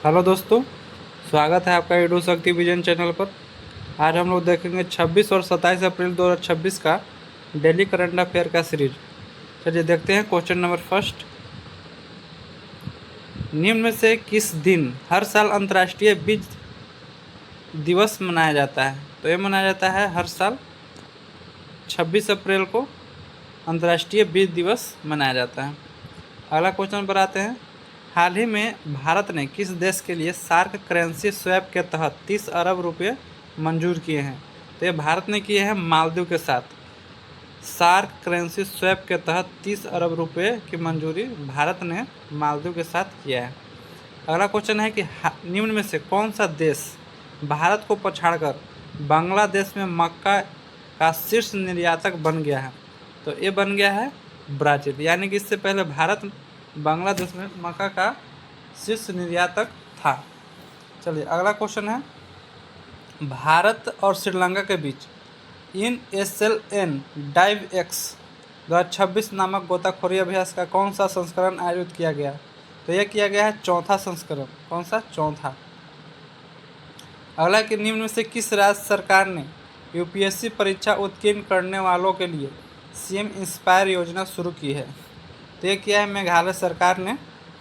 Hello दोस्तों, स्वागत है आपका एडू शक्ति विजन चैनल पर। आज हम लोग देखेंगे 26 और 27 अप्रैल 2026 का डेली करंट अफेयर का सीरीज। चलिए देखते हैं क्वेश्चन नंबर फर्स्ट। निम्न में से किस दिन हर साल अंतर्राष्ट्रीय बीज दिवस मनाया जाता है? तो ये मनाया जाता है हर साल 26 अप्रैल को अंतर्राष्ट्रीय बीज दिवस मनाया जाता है। अगला क्वेश्चन पर आते हैं। हाल ही में भारत ने किस देश के लिए सार्क करेंसी स्वैप के तहत 30 अरब रुपये मंजूर किए हैं? तो ये भारत ने किए हैं मालदीव के साथ। सार्क करेंसी स्वैप के तहत 30 अरब रुपये की मंजूरी भारत ने मालदीव के साथ किया है। अगला क्वेश्चन है कि निम्न में से कौन सा देश भारत को पछाड़कर बांग्लादेश में मक्का का शीर्ष निर्यातक बन गया है? तो ये बन गया है ब्राज़ील। यानी कि इससे पहले भारत बांग्लादेश में मक्का का शीर्ष निर्यातक था। चलिए अगला क्वेश्चन है। भारत और श्रीलंका के बीच INSLN डाइव एक्स 2026 नामक गोताखोरी अभ्यास का कौन सा संस्करण आयोजित किया गया? तो यह किया गया है चौथा संस्करण। कौन सा? चौथा। अगला कि निम्न में से किस राज्य सरकार ने UPSC परीक्षा उत्तीर्ण करने वालों के लिए CM इंस्पायर योजना शुरू की है? तो ये किया है मेघालय सरकार ने।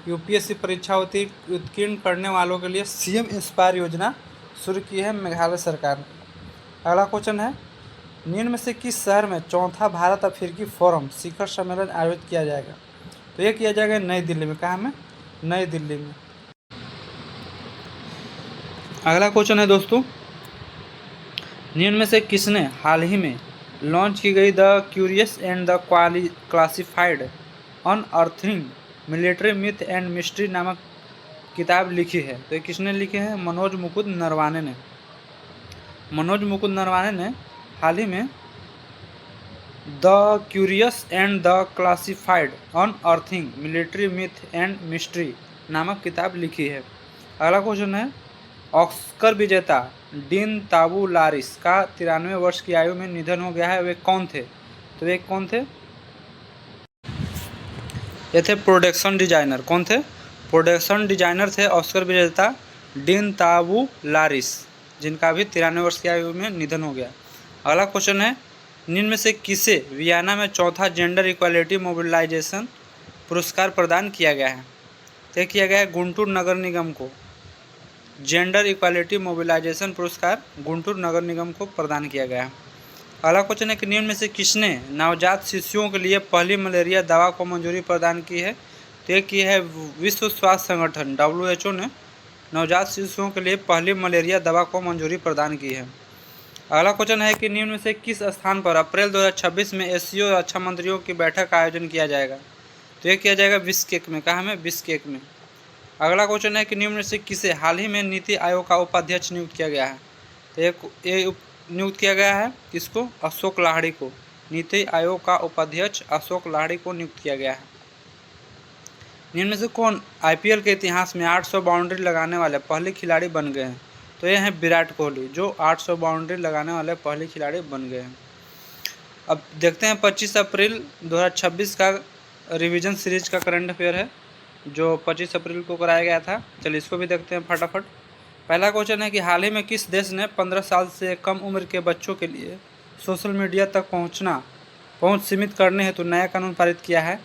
UPSC परीक्षा उत्तीर्ण करने वालों के लिए CM इंस्पायर योजना शुरू की है मेघालय सरकार ने। अगला क्वेश्चन है। निम्न में से किस शहर में चौथा भारत अफ्रीकी फोरम शिखर सम्मेलन आयोजित किया जाएगा? तो ये किया जाएगा नई दिल्ली में। कहाँ में? नई दिल्ली में। अगला क्वेश्चन है दोस्तों। निम्न में से किसने हाल ही में लॉन्च की गई the curious and the classified unearthing military myth and mystery नामक किताब लिखी है? तो ये किसने लिखे हैं? मनोज मुकुंद नरवाने ने। मनोज मुकुंद नरवाने ने हाल ही में the curious and the classified unearthing military myth and mystery नामक किताब लिखी है। अगला क्वेश्चन है। ऑस्कर विजेता डीन ताबूलारिस का 93 वर्ष की आयु में निधन हो गया है। वे कौन थे? तो वे कौन थे? ये थे प्रोडक्शन डिजाइनर। कौन थे? प्रोडक्शन डिजाइनर थे ऑस्कर विजेता डीन ताबूलारिस, जिनका भी 93 वर्ष की आयु में निधन हो गया। अगला क्वेश्चन है। निम्न में से किसे वियना में चौथा जेंडर इक्वालिटी मोबिलाइजेशन पुरस्कार प्रदान किया गया है? तय किया गया है गुंटूर नगर निगम को। जेंडर इक्वालिटी मोबिलाइजेशन पुरस्कार गुंटूर नगर निगम को प्रदान किया गया है। अगला क्वेश्चन है कि निम्न में से किसने नवजात शिशुओं के लिए पहली मलेरिया दवा को मंजूरी प्रदान की है? तो ये की है विश्व स्वास्थ्य संगठन WHO ने नवजात शिशुओं के लिए पहली मलेरिया दवा को मंजूरी प्रदान की है। अगला क्वेश्चन है कि निम्न में से किस स्थान पर अप्रैल 2026 में SCO रक्षा मंत्रियों की बैठक का आयोजन किया जाएगा? तो ये किया जाएगा बिश्केक में। कहाँ में? बिश्केक में। अगला क्वेश्चन है कि निम्न में से किसे हाल ही में नीति आयोग का उपाध्यक्ष नियुक्त किया गया है? तो ये नियुक्त किया गया है किसको? अशोक लाहिड़ी को। नीति आयोग का उपाध्यक्ष अशोक लाहिड़ी को नियुक्त किया गया है। निम्न में से कौन IPL के इतिहास में 800 बाउंड्री लगाने वाले पहले खिलाड़ी बन गए हैं? तो ये हैं विराट कोहली, जो 800 बाउंड्री लगाने वाले पहले खिलाड़ी बन गए हैं। अब देखते हैं 25 अप्रैल 2026 का रिवीजन सीरीज का करंट अफेयर है, जो 25 अप्रैल को कराया गया था। चलिए इसको भी देखते हैं फटाफट। पहला क्वेश्चन है कि हाल ही में किस देश ने 15 साल से कम उम्र के बच्चों के लिए सोशल मीडिया तक पहुंच सीमित करने हेतु नया कानून पारित किया है?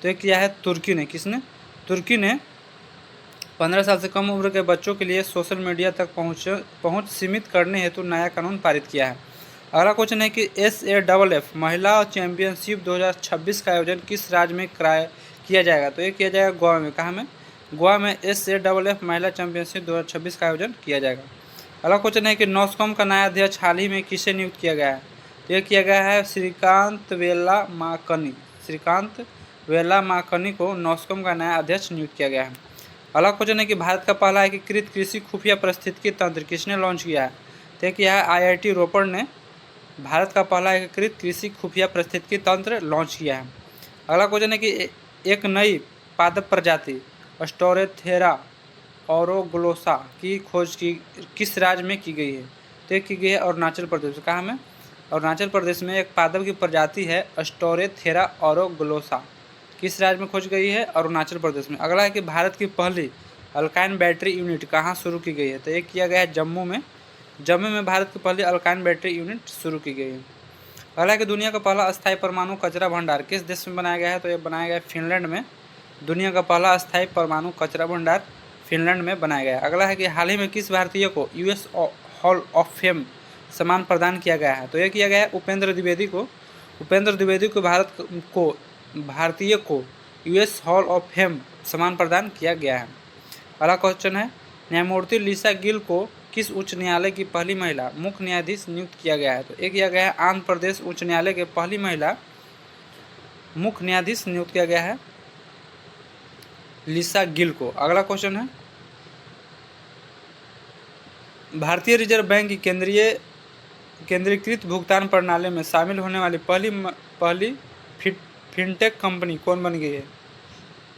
तो ये किया है तुर्की ने। किसने? तुर्की ने 15 साल से कम उम्र के बच्चों के लिए सोशल मीडिया तक पहुंच सीमित करने हेतु नया कानून पारित किया है। अगला क्वेश्चन है कि SAFF महिला चैंपियनशिप 2026 का आयोजन किस राज्य में किया जाएगा? तो ये किया जाएगा गोवा में। कहाँ में? गोवा में SAFF महिला चैंपियनशिप 2026 का आयोजन किया जाएगा। अगला क्वेश्चन है कि नॉस्कॉम का नया अध्यक्ष हाल ही में किसे नियुक्त किया गया है? तो यह किया गया है श्रीकांत वेलामाकनी को नॉस्कॉम का नया अध्यक्ष नियुक्त किया गया है। अगला क्वेश्चन है कि भारत का पहला एकीकृत कृषि खुफिया पारिस्थितिकी तंत्र किसने लॉन्च किया है? तो किया है IIT रोपड़ ने भारत का पहला एकीकृत कृषि खुफिया पारिस्थितिकी तंत्र लॉन्च किया है। अगला क्वेश्चन है कि एक नई पादप प्रजाति स्टोरेथेरा औरोग्लोसा की खोज किस राज्य में की गई है? तो की गई है अरुणाचल प्रदेश। कहाँ में? अरुणाचल प्रदेश में एक पादप की प्रजाति है स्टोरेथेरा औरोग्लोसा। किस राज्य में खोज गई है? अरुणाचल प्रदेश में। अगला है कि भारत की पहली अल्काइन बैटरी यूनिट कहाँ शुरू की गई है? तो ये किया गया है जम्मू में। जम्मू में भारत की पहली अल्काइन बैटरी यूनिट शुरू की गई है। अगला कि दुनिया का पहला अस्थायी परमाणु कचरा भंडार किस देश में बनाया गया है? तो ये बनाया गया है फिनलैंड में। दुनिया का पहला अस्थायी परमाणु कचरा भंडार फिनलैंड में बनाया गया है। अगला है कि हाल ही में किस भारतीय को यूएस हॉल ऑफ फेम सम्मान प्रदान किया गया है? तो यह किया गया है उपेंद्र द्विवेदी को। उपेंद्र द्विवेदी को भारतीय को यूएस हॉल ऑफ फेम सम्मान प्रदान किया गया है। अगला क्वेश्चन है न्यायमूर्ति लिसा गिल को किस उच्च न्यायालय की पहली महिला मुख्य न्यायाधीश नियुक्त किया गया है? तो एक किया गया है आंध्र प्रदेश उच्च न्यायालय के पहली महिला मुख्य न्यायाधीश नियुक्त किया गया है लिसा गिल को। अगला क्वेश्चन है भारतीय रिजर्व बैंक की केंद्रीकृत भुगतान प्रणाली में शामिल होने वाली पहली फिनटेक कंपनी कौन बन गई है?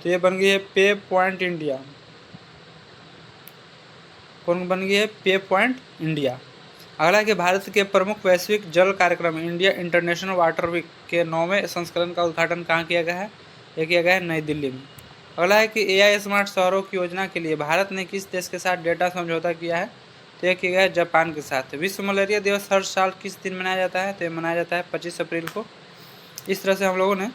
तो ये बन गई है पे पॉइंट इंडिया। कौन बन गई है? पे पॉइंट इंडिया। अगला कि भारत के प्रमुख वैश्विक जल कार्यक्रम इंडिया इंटरनेशनल वाटर वीक के 9वें संस्करण का उद्घाटन कहाँ किया गया है? ये किया गया है नई दिल्ली में। अगला है कि एआई स्मार्ट शहरों की योजना के लिए भारत ने किस देश के साथ डेटा समझौता किया है? तो यह किया गया है जापान के साथ। विश्व मलेरिया दिवस हर साल किस दिन मनाया जाता है? तो ये मनाया जाता है 25 अप्रैल को। इस तरह से हम लोगों ने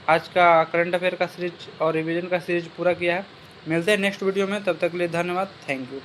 आज का करंट अफेयर का सीरीज और रिवीजन का सीरीज पूरा किया है। मिलते हैं नेक्स्ट वीडियो में, तब तक के लिए धन्यवाद, थैंक यू।